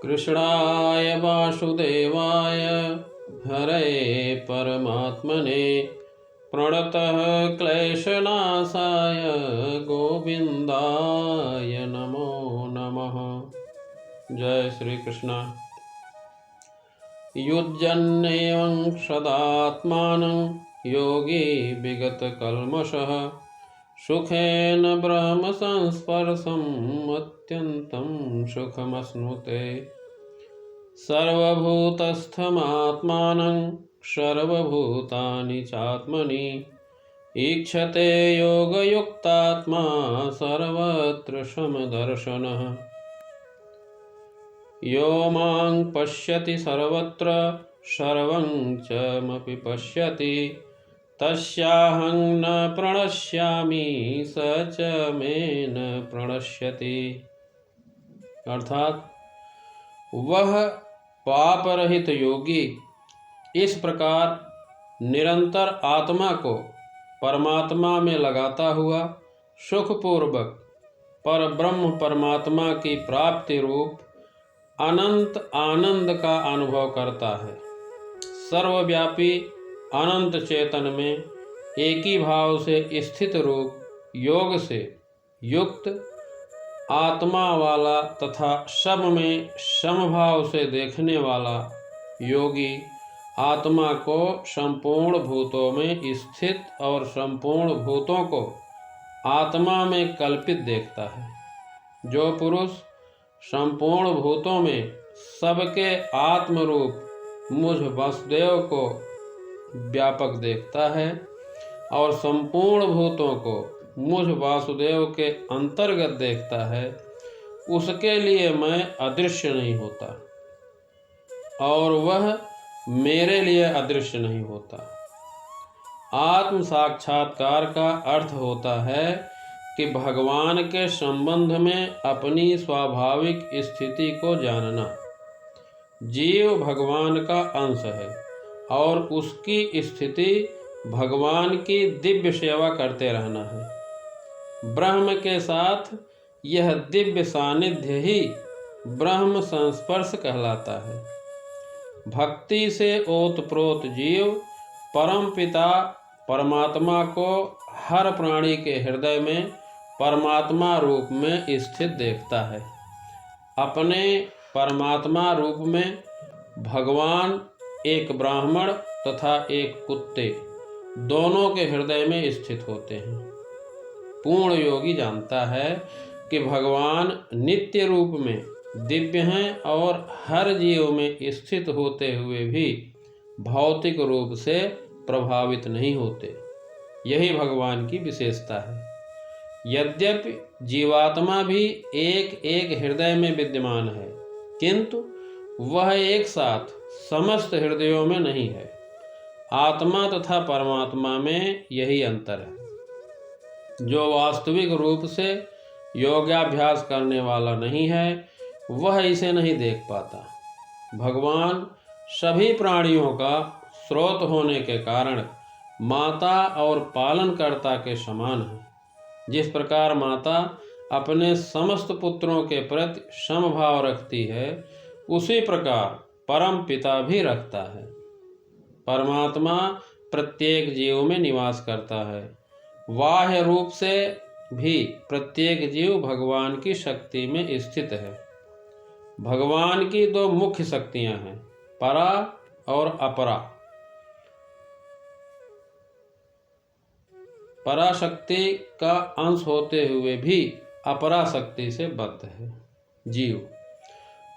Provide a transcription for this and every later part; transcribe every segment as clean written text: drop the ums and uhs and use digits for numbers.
कृष्णाय वासुदेवाय हरे परमात्मने प्रणतः क्लेशनाशाय गोविंदाय नमो नमः। जय श्री कृष्ण। युज्यन्नेवं सदात्मानं योगी विगतकल्मषः सुखेन ब्रह्म संस्पर्शम् अत्यन्तं सुखमश्नुते। सर्वभूतस्थमात्मानं सर्वभूतानि चात्मनि ईक्षते योगयुक्तात्मा सर्वत्र समदर्शनः। यो मां पश्यति सर्वत्र सर्वं च मपि पश्यति तस्याहं न प्रणश्यामि स च मे न प्रणश्यति। अर्थात वह पाप रहित योगी इस प्रकार निरंतर आत्मा को परमात्मा में लगाता हुआ सुखपूर्वक पर ब्रह्म परमात्मा की प्राप्ति रूप अनंत आनंद का अनुभव करता है। सर्वव्यापी अनंत चेतन में एक ही भाव से स्थित रूप योग से युक्त आत्मा वाला तथा सब में समभाव से देखने वाला योगी आत्मा को संपूर्ण भूतों में स्थित और संपूर्ण भूतों को आत्मा में कल्पित देखता है। जो पुरुष संपूर्ण भूतों में सबके आत्मरूप मुझ वासुदेव को व्यापक देखता है और संपूर्ण भूतों को मुझ वासुदेव के अंतर्गत देखता है, उसके लिए मैं अदृश्य नहीं होता और वह मेरे लिए अदृश्य नहीं होता। आत्म साक्षात्कार का अर्थ होता है कि भगवान के संबंध में अपनी स्वाभाविक स्थिति को जानना। जीव भगवान का अंश है और उसकी स्थिति भगवान की दिव्य सेवा करते रहना है। ब्रह्म के साथ यह दिव्य सानिध्य ही ब्रह्म संस्पर्श कहलाता है। भक्ति से ओतप्रोत जीव परम पिता परमात्मा को हर प्राणी के हृदय में परमात्मा रूप में स्थित देखता है। अपने परमात्मा रूप में भगवान एक ब्राह्मण तथा एक कुत्ते दोनों के हृदय में स्थित होते हैं। पूर्ण योगी जानता है कि भगवान नित्य रूप में दिव्य हैं और हर जीव में स्थित होते हुए भी भौतिक रूप से प्रभावित नहीं होते। यही भगवान की विशेषता है। यद्यपि जीवात्मा भी एक एक हृदय में विद्यमान है, किंतु वह एक साथ समस्त हृदयों में नहीं है। आत्मा तथा परमात्मा में यही अंतर है। जो वास्तविक रूप से योगाभ्यास करने वाला नहीं है, वह इसे नहीं देख पाता। भगवान सभी प्राणियों का स्रोत होने के कारण माता और पालनकर्ता के समान है। जिस प्रकार माता अपने समस्त पुत्रों के प्रति समभाव रखती है, उसी प्रकार परम पिता भी रखता है। परमात्मा प्रत्येक जीव में निवास करता है। बाह्य रूप से भी प्रत्येक जीव भगवान की शक्ति में स्थित है। भगवान की दो मुख्य शक्तियां हैं, परा और अपरा। पराशक्ति का अंश होते हुए भी अपरा शक्ति से बद्ध है।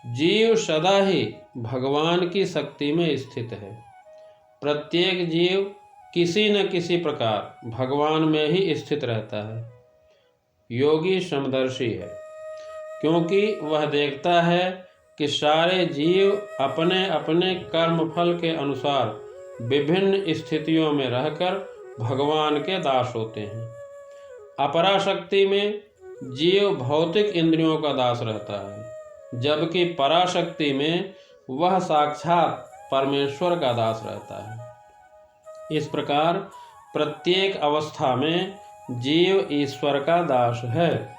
जीव सदा ही भगवान की शक्ति में स्थित है। प्रत्येक जीव किसी न किसी प्रकार भगवान में ही स्थित रहता है। योगी समदर्शी है, क्योंकि वह देखता है कि सारे जीव अपने अपने कर्मफल के अनुसार विभिन्न स्थितियों में रहकर भगवान के दास होते हैं। अपराशक्ति में जीव भौतिक इंद्रियों का दास रहता है, जबकि पराशक्ति में वह साक्षात परमेश्वर का दास रहता है। इस प्रकार प्रत्येक अवस्था में जीव ईश्वर का दास है।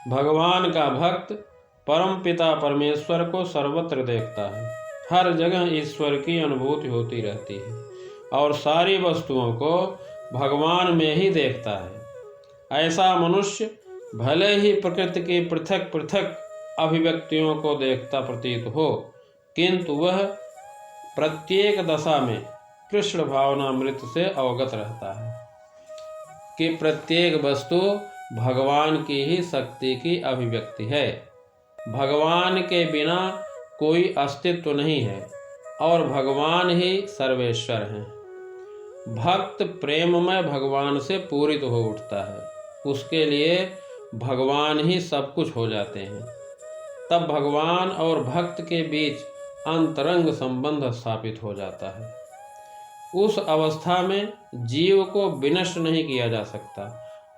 भगवान का भक्त परम पिता परमेश्वर को सर्वत्र देखता है। हर जगह ईश्वर की अनुभूति होती रहती है और सारी वस्तुओं को भगवान में ही देखता है। ऐसा मनुष्य भले ही प्रकृति की पृथक पृथक अभिव्यक्तियों को देखता प्रतीत हो, किंतु वह प्रत्येक दशा में कृष्ण भावनामृत से अवगत रहता है कि प्रत्येक वस्तु भगवान की ही शक्ति की अभिव्यक्ति है। भगवान के बिना कोई अस्तित्व नहीं है और भगवान ही सर्वेश्वर हैं। भक्त प्रेम में भगवान से पूरित हो उठता है, उसके लिए भगवान ही सब कुछ हो जाते हैं। तब भगवान और भक्त के बीच अंतरंग संबंध स्थापित हो जाता है। उस अवस्था में जीव को विनष्ट नहीं किया जा सकता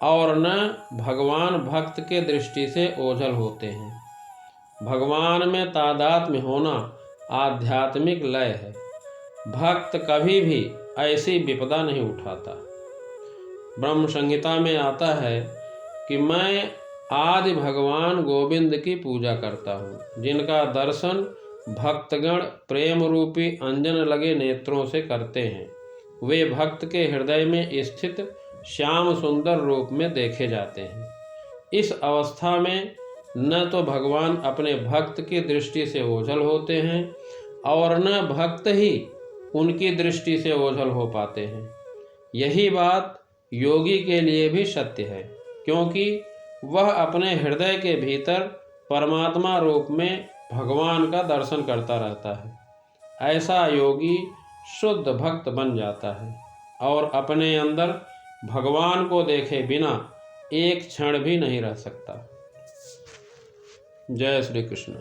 और न भगवान भक्त के दृष्टि से ओझल होते हैं। भगवान में तादात्म्य होना आध्यात्मिक लय है। भक्त कभी भी ऐसी विपदा नहीं उठाता। ब्रह्म संहिता में आता है कि मैं आदि भगवान गोविंद की पूजा करता हूँ, जिनका दर्शन भक्तगण प्रेम रूपी अंजन लगे नेत्रों से करते हैं। वे भक्त के हृदय में स्थित श्याम सुंदर रूप में देखे जाते हैं। इस अवस्था में न तो भगवान अपने भक्त की दृष्टि से ओझल होते हैं और न भक्त ही उनकी दृष्टि से ओझल हो पाते हैं। यही बात योगी के लिए भी सत्य है, क्योंकि वह अपने हृदय के भीतर परमात्मा रूप में भगवान का दर्शन करता रहता है। ऐसा योगी शुद्ध भक्त बन जाता है और अपने अंदर भगवान को देखे बिना एक क्षण भी नहीं रह सकता। जय श्री कृष्ण।